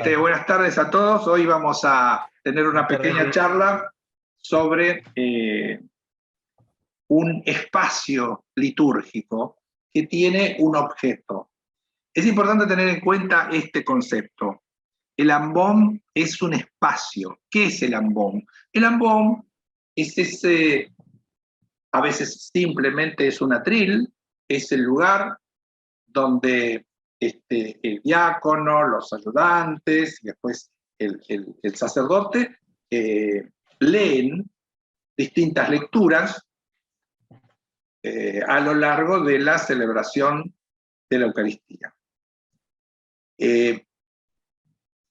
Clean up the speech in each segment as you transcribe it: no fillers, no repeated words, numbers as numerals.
Buenas tardes a todos. Hoy vamos a tener una pequeña charla sobre un espacio litúrgico que tiene un objeto. Es importante tener en cuenta este concepto. El ambón es un espacio. ¿Qué es el ambón? El ambón es ese, a veces simplemente es un atril, es el lugar donde el diácono, los ayudantes y después el sacerdote leen distintas lecturas a lo largo de la celebración de la Eucaristía.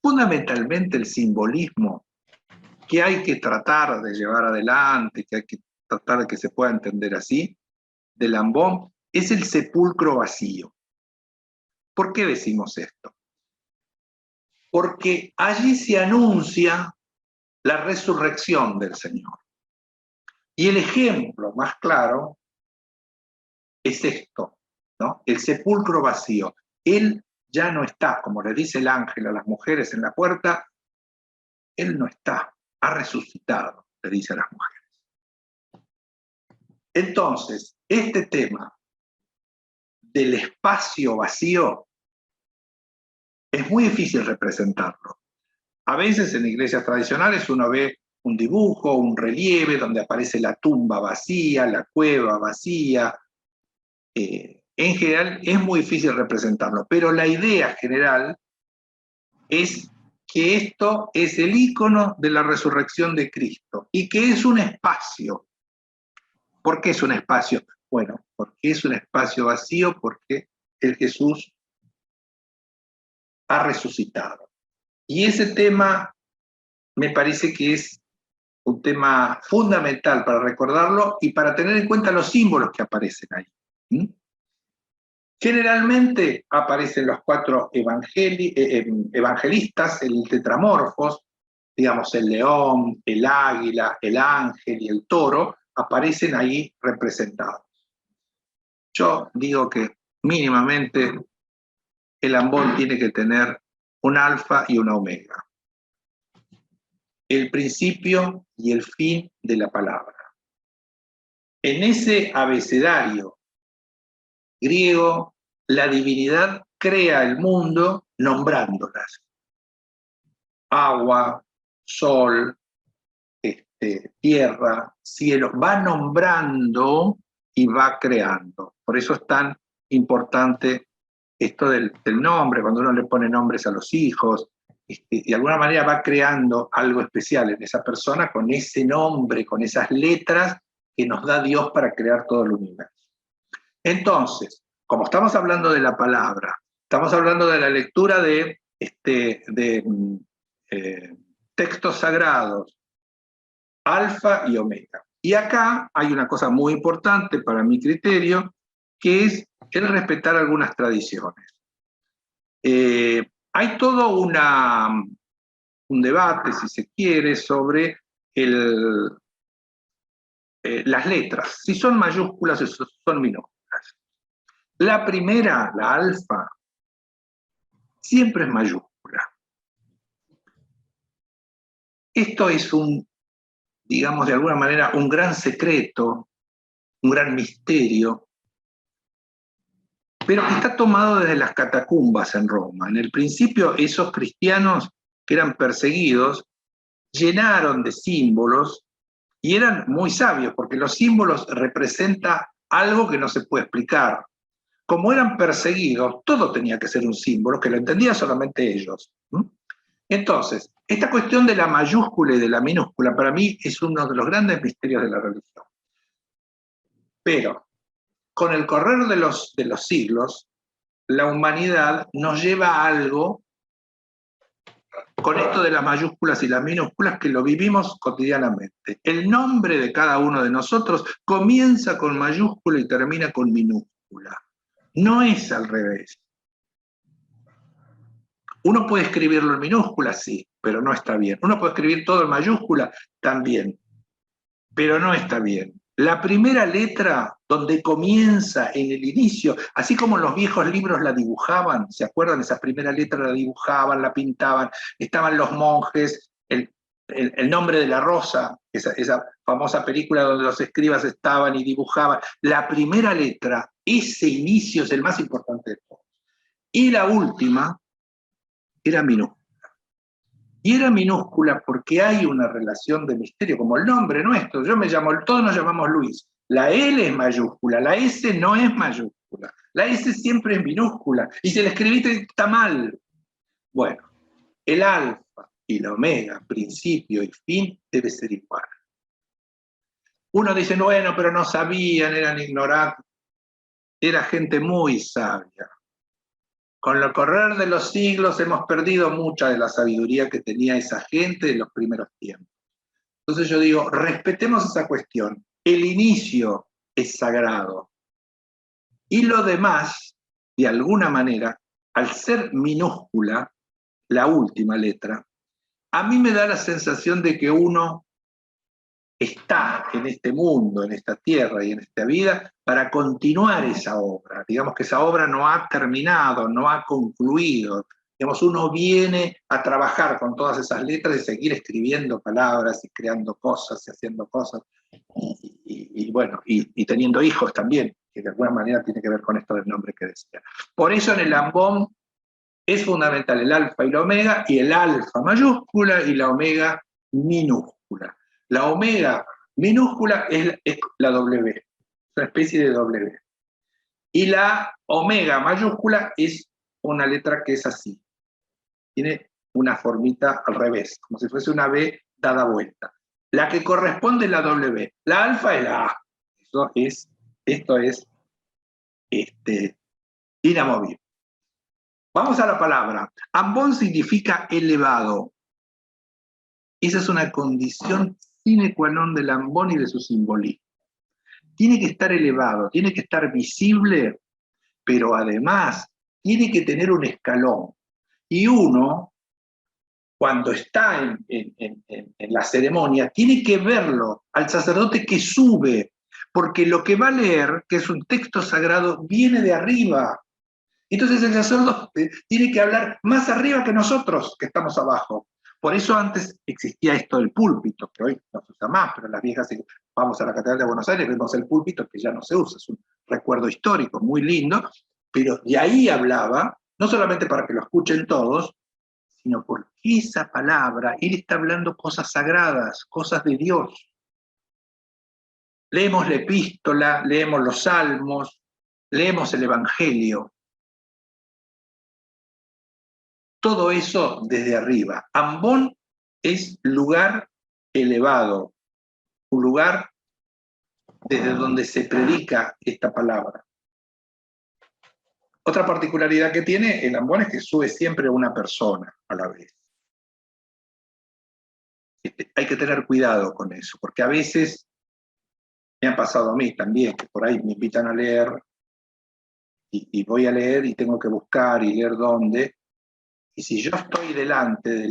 Fundamentalmente el simbolismo que hay que tratar de llevar adelante, que hay que tratar de que se pueda entender así, del ambón, es el sepulcro vacío. ¿Por qué decimos esto? Porque allí se anuncia la resurrección del Señor. Y el ejemplo más claro es esto, ¿no? El sepulcro vacío. Él ya no está, como le dice el ángel a las mujeres en la puerta, Él no está, ha resucitado, le dice a las mujeres. Entonces, este tema del espacio vacío es muy difícil representarlo. A veces en iglesias tradicionales uno ve un dibujo, un relieve donde aparece la tumba vacía, la cueva vacía. En general es muy difícil representarlo, pero la idea general es que esto es el ícono de la resurrección de Cristo y que es un espacio. ¿Por qué es un espacio? Bueno, porque es un espacio vacío, porque el Jesús ha resucitado. Y ese tema me parece que es un tema fundamental para recordarlo y para tener en cuenta los símbolos que aparecen ahí. Generalmente aparecen los cuatro evangelistas, el tetramorfos, digamos el león, el águila, el ángel y el toro, aparecen ahí representados. Yo digo que mínimamente el ambón tiene que tener un alfa y una omega. El principio y el fin de la palabra. En ese abecedario griego, la divinidad crea el mundo nombrándolas. Agua, sol, tierra, cielo, va nombrando y va creando. Por eso es tan importante esto del nombre, cuando uno le pone nombres a los hijos, de alguna manera va creando algo especial en esa persona con ese nombre, con esas letras que nos da Dios para crear todo el universo. Entonces, como estamos hablando de la palabra, estamos hablando de la lectura de textos sagrados, alfa y omega. Y acá hay una cosa muy importante para mi criterio, que es el respetar algunas tradiciones. Hay todo un debate, si se quiere, sobre las letras, si son mayúsculas o son minúsculas. La primera, la alfa, siempre es mayúscula. Esto es digamos de alguna manera, un gran secreto, un gran misterio, pero que está tomado desde las catacumbas en Roma. En el principio, esos cristianos que eran perseguidos llenaron de símbolos y eran muy sabios, porque los símbolos representan algo que no se puede explicar. Como eran perseguidos, todo tenía que ser un símbolo, que lo entendían solamente ellos. Entonces, esta cuestión de la mayúscula y de la minúscula, para mí, es uno de los grandes misterios de la religión. Pero, con el correr de los siglos, la humanidad nos lleva a algo, con esto de las mayúsculas y las minúsculas, que lo vivimos cotidianamente. El nombre de cada uno de nosotros comienza con mayúscula y termina con minúscula. No es al revés. Uno puede escribirlo en minúscula, sí, pero no está bien. Uno puede escribir todo en mayúscula, también, pero no está bien. La primera letra donde comienza en el inicio, así como los viejos libros la dibujaban, ¿se acuerdan? Esa primera letra la dibujaban, la pintaban, estaban los monjes, el nombre de la rosa, esa famosa película donde los escribas estaban y dibujaban. La primera letra, ese inicio es el más importante de todos. Y la última era minúscula. Y era minúscula porque hay una relación de misterio, como el nombre nuestro. Yo me llamo, todos nos llamamos Luis. La L es mayúscula, la S no es mayúscula. La S siempre es minúscula. Y si la escribiste está mal. Bueno, el alfa y la omega, principio y fin, debe ser igual. Uno dice, bueno, pero no sabían, eran ignorantes. Era gente muy sabia. Con el correr de los siglos hemos perdido mucha de la sabiduría que tenía esa gente en los primeros tiempos. Entonces yo digo, respetemos esa cuestión. El inicio es sagrado. Y lo demás, de alguna manera, al ser minúscula, la última letra, a mí me da la sensación de que uno está en este mundo, en esta tierra y en esta vida para continuar esa obra. Digamos que esa obra no ha terminado, no ha concluido. Digamos, uno viene a trabajar con todas esas letras y seguir escribiendo palabras y creando cosas y haciendo cosas. Y bueno, y teniendo hijos también, que de alguna manera tiene que ver con esto del nombre que decía. Por eso en el ambón es fundamental el alfa y la omega, y el alfa mayúscula y la omega minúscula. La omega minúscula es la W, una especie de W. Y la omega mayúscula es una letra que es así. Tiene una formita al revés, como si fuese una B dada vuelta. La que corresponde es la W. La alfa es la A. Esto es inamovible. Vamos a la palabra. Ambón significa elevado. Esa es una condición sine qua non del ambón y de su simbolismo. Tiene que estar elevado, tiene que estar visible, pero además tiene que tener un escalón. Y uno, cuando está en la ceremonia, tiene que verlo al sacerdote que sube, porque lo que va a leer, que es un texto sagrado, viene de arriba. Entonces el sacerdote tiene que hablar más arriba que nosotros, que estamos abajo. Por eso antes existía esto del púlpito, que hoy no se usa más, pero las viejas, vamos a la Catedral de Buenos Aires, vemos el púlpito que ya no se usa, es un recuerdo histórico muy lindo, pero de ahí hablaba, no solamente para que lo escuchen todos, sino porque esa palabra, él está hablando cosas sagradas, cosas de Dios. Leemos la epístola, leemos los salmos, leemos el Evangelio. Todo eso desde arriba. Ambón es lugar elevado, un lugar desde donde se predica esta palabra. Otra particularidad que tiene el ambón es que sube siempre una persona a la vez. Hay que tener cuidado con eso, porque a veces me ha pasado a mí también, que por ahí me invitan a leer y voy a leer y tengo que buscar y leer dónde. Y si yo estoy delante de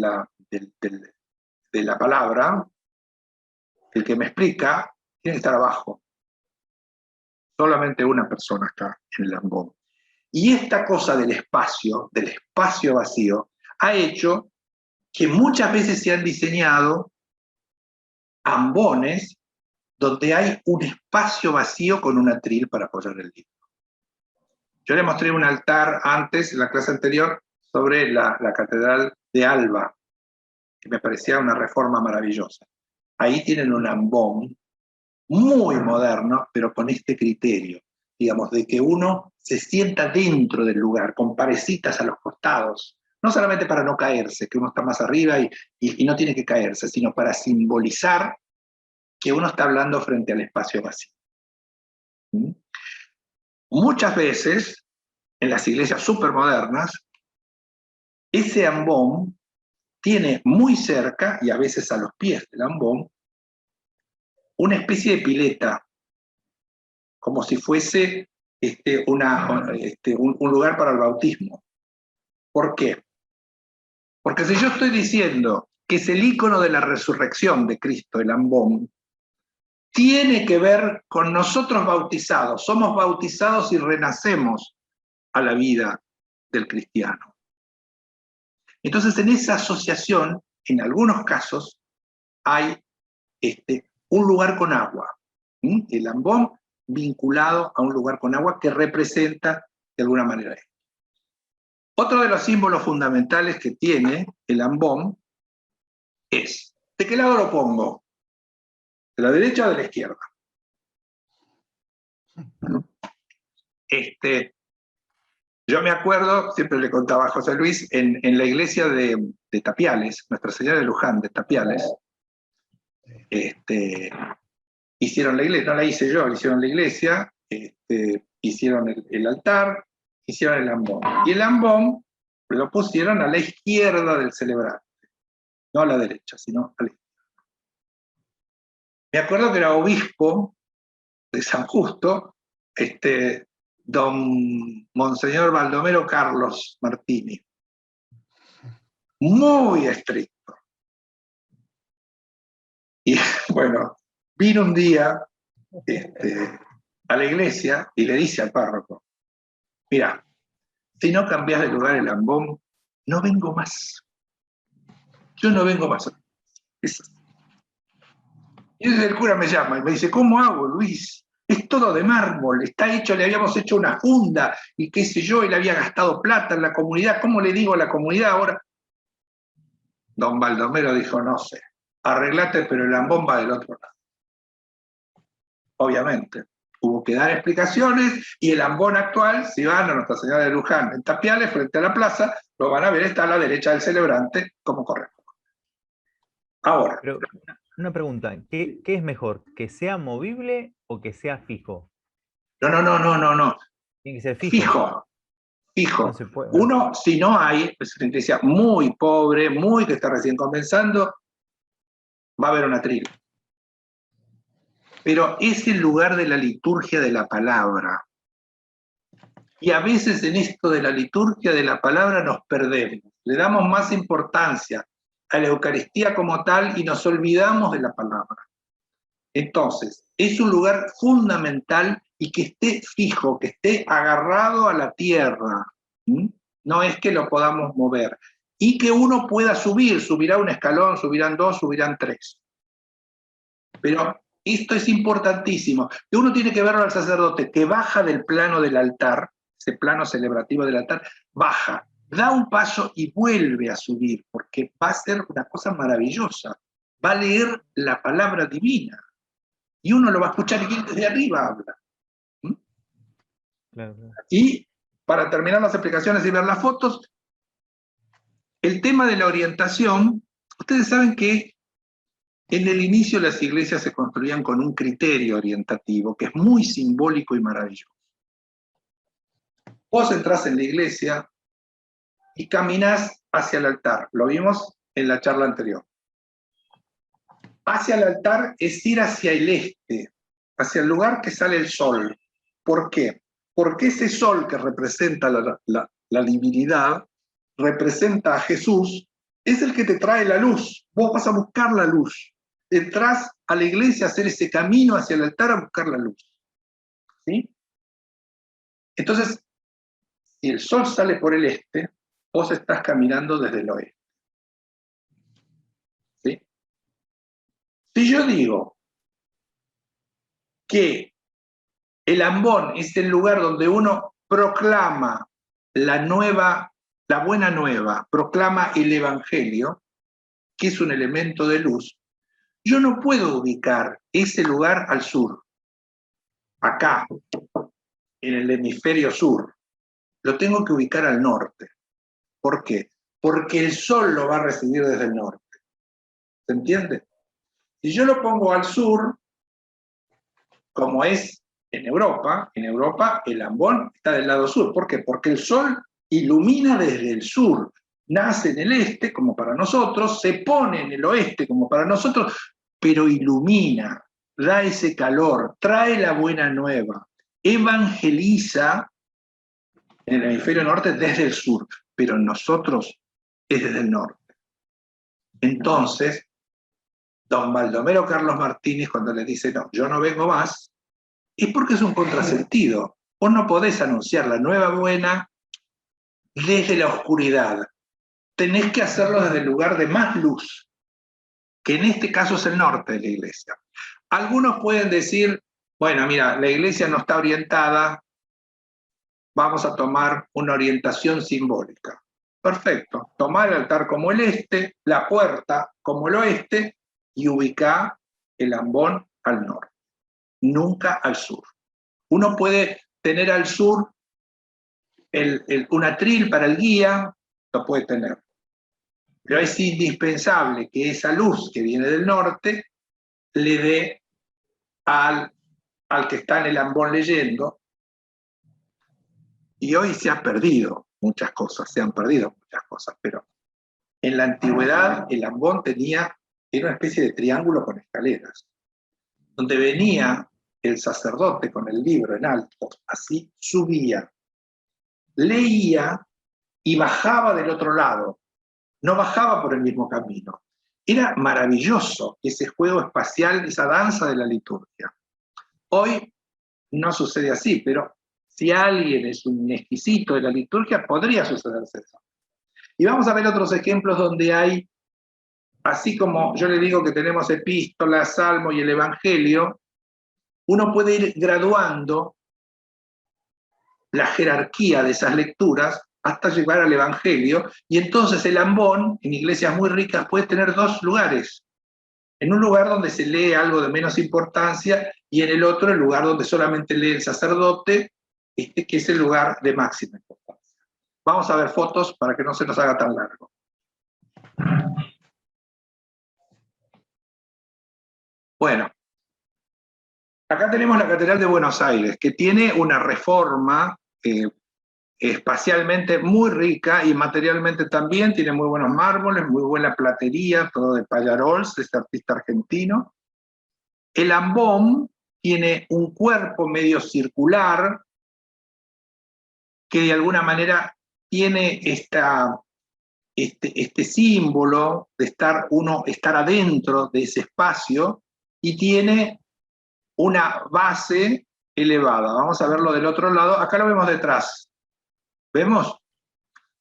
la palabra, el que me explica tiene que estar abajo. Solamente una persona está en el ambón. Y esta cosa del espacio vacío, ha hecho que muchas veces se han diseñado ambones donde hay un espacio vacío con un atril para apoyar el libro. Yo le mostré un altar antes, en la clase anterior, sobre la Catedral de Alba, que me parecía una reforma maravillosa. Ahí tienen un ambón muy moderno, pero con este criterio, digamos, de que uno se sienta dentro del lugar, con parecitas a los costados, no solamente para no caerse, que uno está más arriba y no tiene que caerse, sino para simbolizar que uno está hablando frente al espacio vacío. ¿Mm? Muchas veces, en las iglesias supermodernas, ese ambón tiene muy cerca, y a veces a los pies del ambón, una especie de pileta, como si fuese un lugar para el bautismo. ¿Por qué? Porque si yo estoy diciendo que es el ícono de la resurrección de Cristo, el ambón, tiene que ver con nosotros bautizados. Somos bautizados y renacemos a la vida del cristiano. Entonces, en esa asociación, en algunos casos, hay un lugar con agua. El ambón vinculado a un lugar con agua que representa de alguna manera esto. Otro de los símbolos fundamentales que tiene el ambón es, ¿de qué lado lo pongo? ¿De la derecha o de la izquierda? Yo me acuerdo, siempre le contaba a José Luis, en la iglesia de Tapiales, Nuestra Señora de Luján de Tapiales, hicieron la iglesia, no la hice yo, la hicieron la iglesia, hicieron el altar, hicieron el ambón. Y el ambón lo pusieron a la izquierda del celebrante, no a la derecha, sino a la izquierda. Me acuerdo que era obispo de San Justo, don Monseñor Baldomero Carlos Martini, muy estricto. Y bueno, vino un día a la iglesia y le dice al párroco, mira, si no cambias de lugar el ambón, no vengo más. Yo no vengo más. Y entonces el cura me llama y me dice, ¿cómo hago, Luis? Es todo de mármol, está hecho, le habíamos hecho una funda y qué sé yo, y le había gastado plata en la comunidad. ¿Cómo le digo a la comunidad ahora? Don Baldomero dijo, no sé, arreglate, pero el ambón va del otro lado. Obviamente, hubo que dar explicaciones y el ambón actual, si van a Nuestra Señora de Luján, en Tapiales, frente a la plaza, lo van a ver, está a la derecha del celebrante, como correcto. Ahora. Pero una pregunta, ¿qué es mejor? ¿Que sea movible o que sea fijo? No. Tiene que ser fijo. Fijo. No se puede. Uno, si no hay, es una iglesia muy pobre, muy que está recién comenzando, va a haber una trila. Pero es el lugar de la liturgia de la palabra. Y a veces en esto de la liturgia de la palabra nos perdemos. Le damos más importancia a la Eucaristía como tal y nos olvidamos de la palabra. Entonces, es un lugar fundamental y que esté fijo, que esté agarrado a la tierra. No es que lo podamos mover. Y que uno pueda subir, subirá un escalón, subirán dos, subirán tres. Pero esto es importantísimo. Que uno tiene que verlo al sacerdote que baja del plano del altar, ese plano celebrativo del altar, baja, da un paso y vuelve a subir, porque va a ser una cosa maravillosa. Va a leer la palabra divina. Y uno lo va a escuchar y desde arriba habla. Claro. Y para terminar las explicaciones y ver las fotos, el tema de la orientación, ustedes saben que en el inicio las iglesias se construían con un criterio orientativo que es muy simbólico y maravilloso. Vos entrás en la iglesia y caminás hacia el altar, lo vimos en la charla anterior. Hacia el altar es ir hacia el este, hacia el lugar que sale el sol. ¿Por qué? Porque ese sol que representa la divinidad, representa a Jesús, es el que te trae la luz. Vos vas a buscar la luz. Entrás a la iglesia a hacer ese camino hacia el altar a buscar la luz. ¿Sí? Entonces, si el sol sale por el este, vos estás caminando desde el oeste. ¿Sí? Si yo digo que el ambón es el lugar donde uno proclama la buena nueva, proclama el evangelio, que es un elemento de luz, yo no puedo ubicar ese lugar al sur, acá, en el hemisferio sur. Lo tengo que ubicar al norte. ¿Por qué? Porque el sol lo va a recibir desde el norte. ¿Se entiende? Si yo lo pongo al sur, como es en Europa el ambón está del lado sur. ¿Por qué? Porque el sol ilumina desde el sur, nace en el este como para nosotros, se pone en el oeste como para nosotros, pero ilumina, da ese calor, trae la buena nueva, evangeliza en el hemisferio norte desde el sur, pero en nosotros es desde el norte. Entonces, don Baldomero Carlos Martínez, cuando le dice, no, yo no vengo más, es porque es un contrasentido. Vos no podés anunciar la nueva buena desde la oscuridad. Tenés que hacerlo desde el lugar de más luz, que en este caso es el norte de la iglesia. Algunos pueden decir, bueno, mira, la iglesia no está orientada, vamos a tomar una orientación simbólica. Perfecto, tomá el altar como el este, la puerta como el oeste, y ubicá el ambón al norte, nunca al sur. Uno puede tener al sur un atril para el guía, lo puede tener. Pero es indispensable que esa luz que viene del norte le dé al que está en el ambón leyendo. Y hoy se han perdido muchas cosas, pero en la antigüedad el ambón era una especie de triángulo con escaleras, donde venía el sacerdote con el libro en alto, así subía, leía y bajaba del otro lado, no bajaba por el mismo camino. Era maravilloso ese juego espacial, esa danza de la liturgia. Hoy no sucede así, pero si alguien es un exquisito de la liturgia, podría sucederse eso. Y vamos a ver otros ejemplos donde hay, así como yo le digo que tenemos epístola, salmo y el evangelio, uno puede ir graduando la jerarquía de esas lecturas hasta llegar al evangelio, y entonces el ambón, en iglesias muy ricas, puede tener dos lugares. En un lugar donde se lee algo de menos importancia, y en el otro el lugar donde solamente lee el sacerdote, que es el lugar de máxima importancia. Vamos a ver fotos para que no se nos haga tan largo. Bueno, acá tenemos la Catedral de Buenos Aires, que tiene una reforma espacialmente muy rica y materialmente también, tiene muy buenos mármoles, muy buena platería, todo de Pallarols, este artista argentino. El ambón tiene un cuerpo medio circular que de alguna manera tiene este símbolo de estar adentro de ese espacio, y tiene una base elevada. Vamos a verlo del otro lado. Acá lo vemos detrás. ¿Vemos?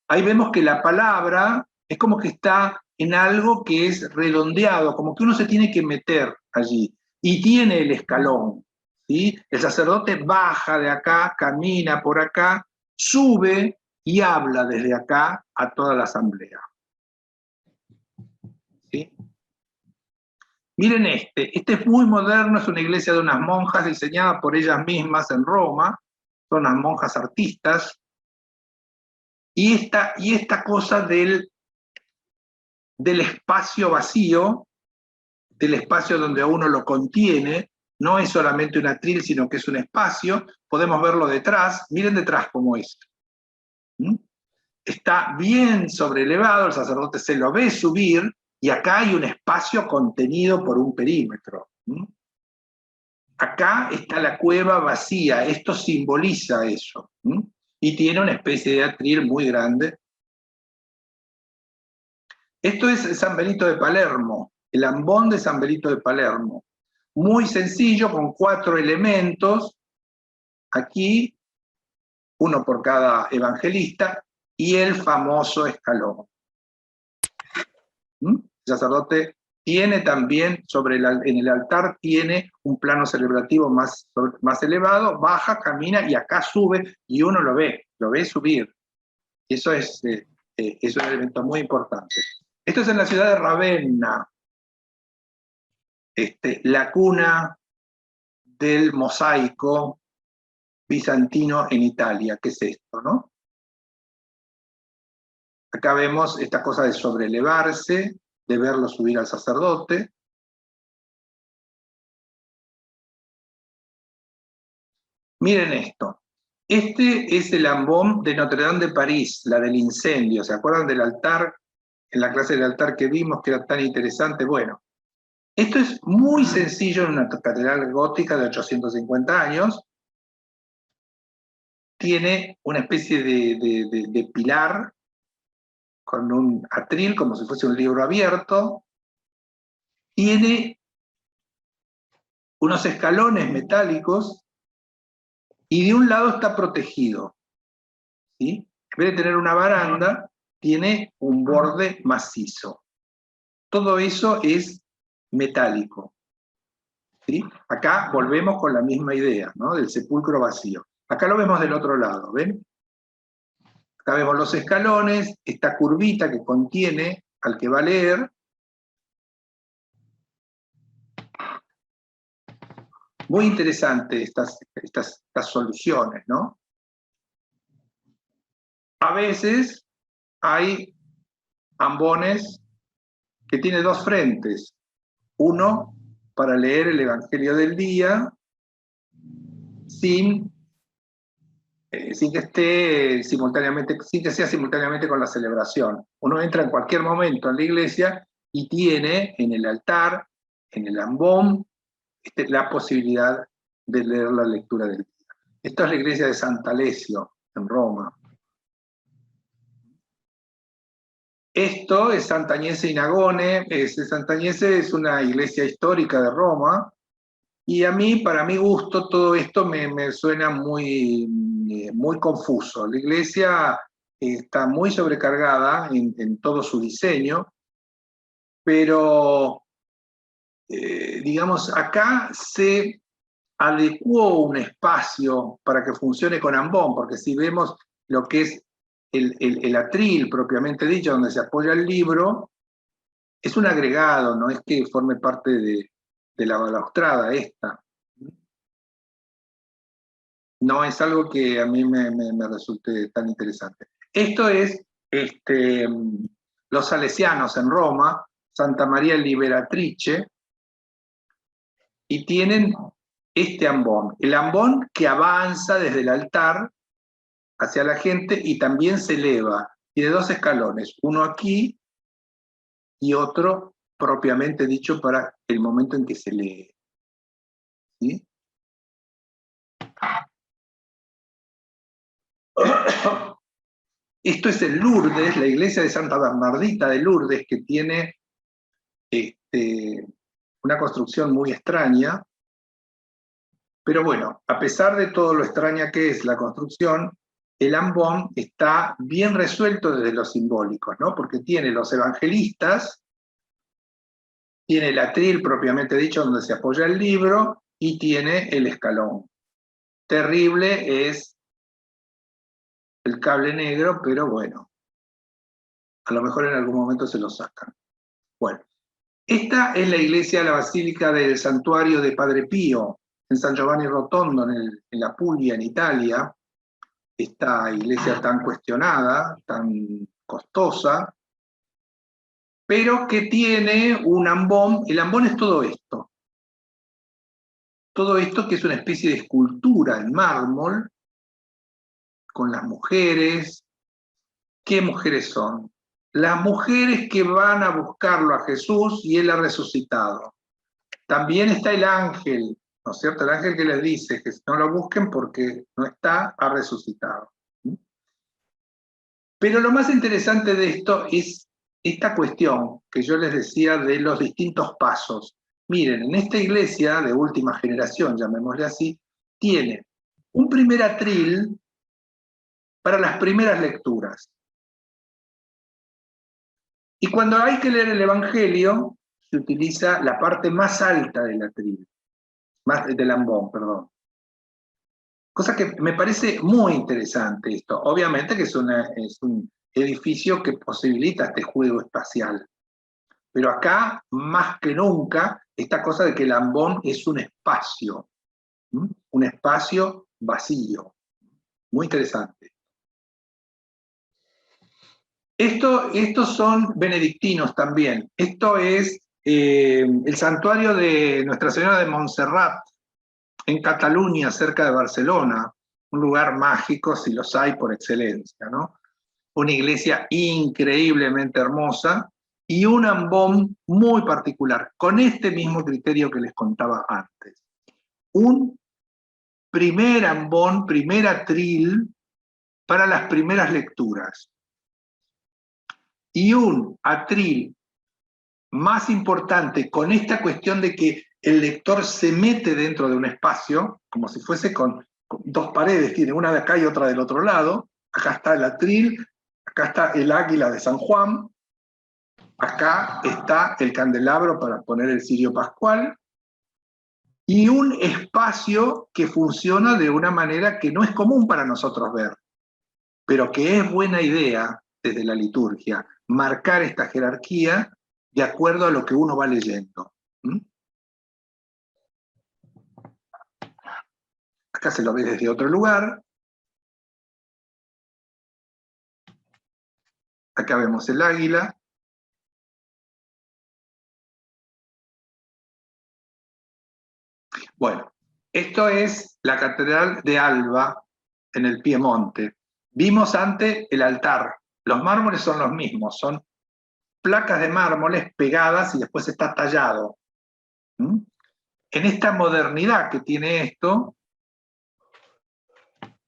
Ahí vemos que la palabra es como que está en algo que es redondeado, como que uno se tiene que meter allí. Y tiene el escalón, ¿sí? El sacerdote baja de acá, camina por acá, sube y habla desde acá a toda la asamblea. ¿Sí? Miren este es muy moderno, es una iglesia de unas monjas diseñada por ellas mismas en Roma, son unas monjas artistas, y esta cosa del espacio vacío, del espacio donde a uno lo contiene, no es solamente un atril, sino que es un espacio, podemos verlo detrás, miren detrás cómo es. Está bien sobrelevado, el sacerdote se lo ve subir, y acá hay un espacio contenido por un perímetro. Acá está la cueva vacía, esto simboliza eso. Y tiene una especie de atril muy grande. Esto es San Benito de Palermo, el ambón de San Benito de Palermo. Muy sencillo, con 4 elementos, aquí, uno por cada evangelista, y el famoso escalón. El sacerdote tiene también, en el altar tiene un plano celebrativo más elevado, baja, camina, y acá sube, y uno lo ve subir. Eso es un elemento muy importante. Esto es en la ciudad de Ravenna, la cuna del mosaico bizantino en Italia. ¿Qué es esto, no? Acá vemos esta cosa de sobrelevarse, de verlo subir al sacerdote. Miren esto. Este es el ambón de Notre Dame de París, la del incendio. ¿Se acuerdan del altar? En la clase del altar que vimos, que era tan interesante. Bueno, esto es muy sencillo en una catedral gótica de 850 años. Tiene una especie de pilar con un atril, como si fuese un libro abierto, tiene unos escalones metálicos y de un lado está protegido, ¿sí? En vez de tener una baranda, tiene un borde macizo. Todo eso es metálico, ¿sí? Acá volvemos con la misma idea, ¿no? Del sepulcro vacío. Acá lo vemos del otro lado, ¿ven? Acá vemos los escalones, esta curvita que contiene al que va a leer. Muy interesante estas soluciones, ¿no? A veces hay ambones que tienen dos frentes. Uno para leer el Evangelio del día sin que esté simultáneamente, sin que sea simultáneamente con la celebración. Uno entra en cualquier momento en la iglesia y tiene en el altar, en el ambón, la posibilidad de leer la lectura del día. Esto es la iglesia de Sant'Alessio, en Roma. Esto es Sant'Agnese in Agone. Sant'Agnese es una iglesia histórica de Roma, y a mí, para mi gusto, todo esto me suena muy confuso. La iglesia está muy sobrecargada en todo su diseño, pero, digamos, acá se adecuó un espacio para que funcione con ambón, porque si vemos lo que es el atril propiamente dicho, donde se apoya el libro, es un agregado, no es que forme parte de la balaustrada esta. No es algo que a mí me resulte tan interesante. Esto es los salesianos en Roma, Santa María Liberatrice, y tienen este ambón. El ambón que avanza desde el altar hacia la gente y también se eleva. Tiene dos escalones, uno aquí y otro propiamente dicho para el momento en que se lee. ¿Sí? Esto es en Lourdes, la iglesia de Santa Bernardita de Lourdes, que tiene una construcción muy extraña, pero bueno, a pesar de todo lo extraña que es la construcción, el ambón está bien resuelto desde lo simbólico, ¿no? Porque tiene los evangelistas, tiene el atril propiamente dicho donde se apoya el libro, y tiene el escalón. Terrible es el cable negro, pero bueno, a lo mejor en algún momento se lo sacan. Bueno, esta es la iglesia, la basílica del santuario de Padre Pío, en San Giovanni Rotondo, en la Puglia, en Italia. Esta iglesia tan cuestionada, tan costosa, pero que tiene un ambón. El ambón es todo esto. Todo esto que es una especie de escultura en mármol, con las mujeres. ¿Qué mujeres son? Las mujeres que van a buscarlo a Jesús y Él ha resucitado. También está el ángel, ¿no es cierto? El ángel que les dice que no lo busquen porque no está, ha resucitado. Pero lo más interesante de esto es esta cuestión que yo les decía de los distintos pasos. Miren, en esta iglesia de última generación, llamémosle así, tiene un primer atril para las primeras lecturas. Y cuando hay que leer el Evangelio, se utiliza la parte más alta del atril, del ambón, perdón. Cosa que me parece muy interesante esto. Obviamente que es un edificio que posibilita este juego espacial. Pero acá, más que nunca, esta cosa de que el ambón es un espacio vacío. Muy interesante. Estos son benedictinos también. Esto es el santuario de Nuestra Señora de Montserrat, en Cataluña, cerca de Barcelona, un lugar mágico, si los hay, por excelencia, ¿no? Una iglesia increíblemente hermosa y un ambón muy particular, con este mismo criterio que les contaba antes. Un primer ambón, primer atril para las primeras lecturas. Y un atril más importante con esta cuestión de que el lector se mete dentro de un espacio, como si fuese con dos paredes, tiene una de acá y otra del otro lado. Acá está el atril, acá está el águila de San Juan, acá está el candelabro para poner el cirio pascual, y un espacio que funciona de una manera que no es común para nosotros ver, pero que es buena idea desde la liturgia, marcar esta jerarquía de acuerdo a lo que uno va leyendo. ¿Mm? Acá se lo ve desde otro lugar. Acá vemos el águila. Bueno, esto es la Catedral de Alba, en el Piemonte. Vimos antes el altar. Los mármoles son los mismos, son placas de mármoles pegadas y después está tallado. ¿Mm? En esta modernidad que tiene esto,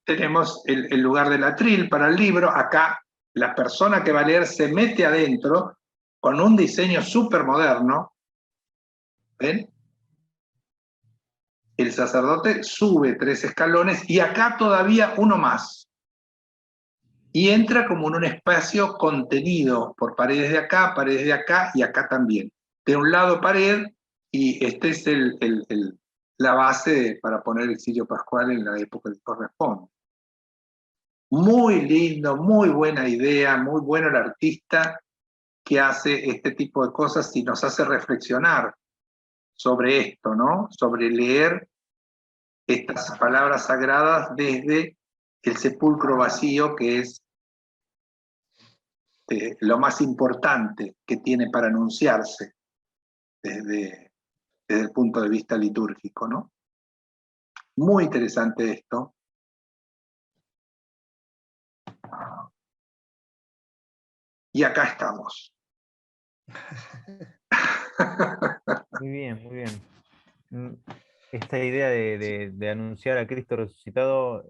tenemos el lugar del atril para el libro. Acá la persona que va a leer se mete adentro con un diseño súper moderno. ¿Ven? El sacerdote sube 3 escalones y acá todavía uno más. Y entra como en un espacio contenido por paredes de acá y acá también. De un lado pared, y este es la base para poner el cirio pascual en la época que corresponde. Muy lindo, muy buena idea, muy bueno el artista que hace este tipo de cosas y nos hace reflexionar sobre esto, ¿no? Sobre leer estas palabras sagradas desde el sepulcro vacío, que es lo más importante que tiene para anunciarse desde el punto de vista litúrgico, ¿no? Muy interesante esto. Y acá estamos. Muy bien, muy bien. Esta idea de anunciar a Cristo resucitado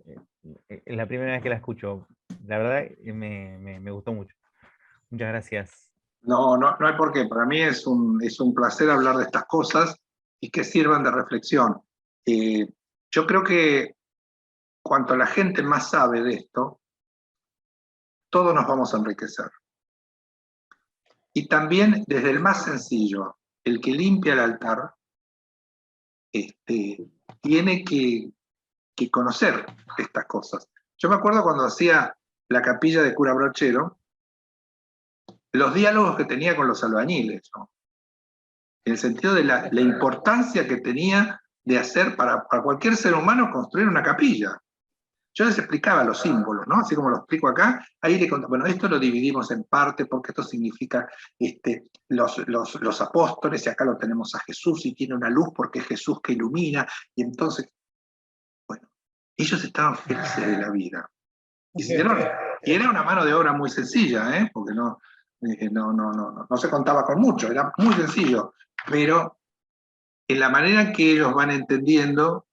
es la primera vez que la escucho. La verdad, me gustó mucho. Muchas gracias. No, no, no hay por qué. Para mí es un placer hablar de estas cosas y que sirvan de reflexión. Yo creo que cuanto la gente más sabe de esto, todos nos vamos a enriquecer. Y también desde el más sencillo, el que limpia el altar, tiene que conocer estas cosas. Yo me acuerdo cuando hacía la capilla de cura Brochero, los diálogos que tenía con los albañiles, ¿no? En el sentido de la importancia que tenía de hacer para cualquier ser humano construir una capilla. Yo les explicaba los símbolos, ¿no? Así como lo explico acá, ahí le contaba, bueno, esto lo dividimos en parte porque esto significa los apóstoles, y acá lo tenemos a Jesús, y tiene una luz porque es Jesús que ilumina, y entonces, bueno, ellos estaban felices de la vida. Y era una mano de obra muy sencilla, porque no se contaba con mucho, era muy sencillo, pero en la manera en que ellos van entendiendo,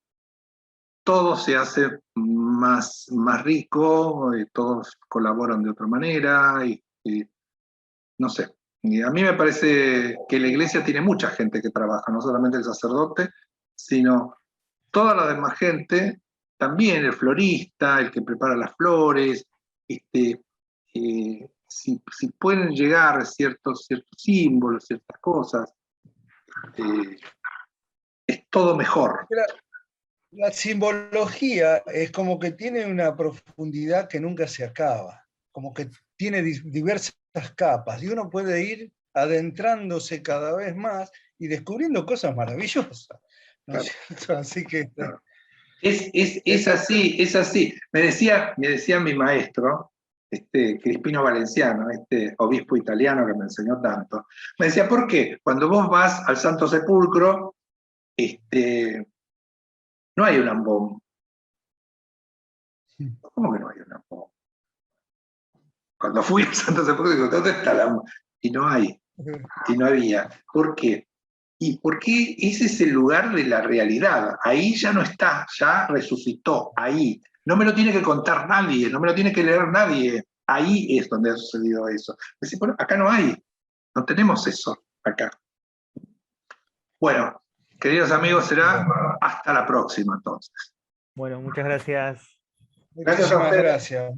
todo se hace más rico, todos colaboran de otra manera, y no sé. Y a mí me parece que la iglesia tiene mucha gente que trabaja, no solamente el sacerdote, sino toda la demás gente, también el florista, el que prepara las flores, si pueden llegar ciertos símbolos, ciertas cosas, es todo mejor. La simbología es como que tiene una profundidad que nunca se acaba, como que tiene diversas capas y uno puede ir adentrándose cada vez más y descubriendo cosas maravillosas, ¿no es cierto? Así que... Claro. Es así. Me decía mi maestro, Crispino Valenciano, este obispo italiano que me enseñó tanto, me decía, ¿por qué? Cuando vos vas al Santo Sepulcro, no hay un ambón. ¿Cómo que no hay un ambón? Cuando fui al Santo Sepulcro, digo, ¿dónde está el ambón? Y no hay, y no había. ¿Por qué? Y porque ese es el lugar de la realidad. Ahí ya no está, ya resucitó, ahí. No me lo tiene que contar nadie, no me lo tiene que leer nadie. Ahí es donde ha sucedido eso. Decir, bueno, acá no hay, no tenemos eso. acá. Bueno, queridos amigos, será hasta la próxima entonces. Bueno, muchas gracias. Gracias a Muchísimas ustedes. gracias.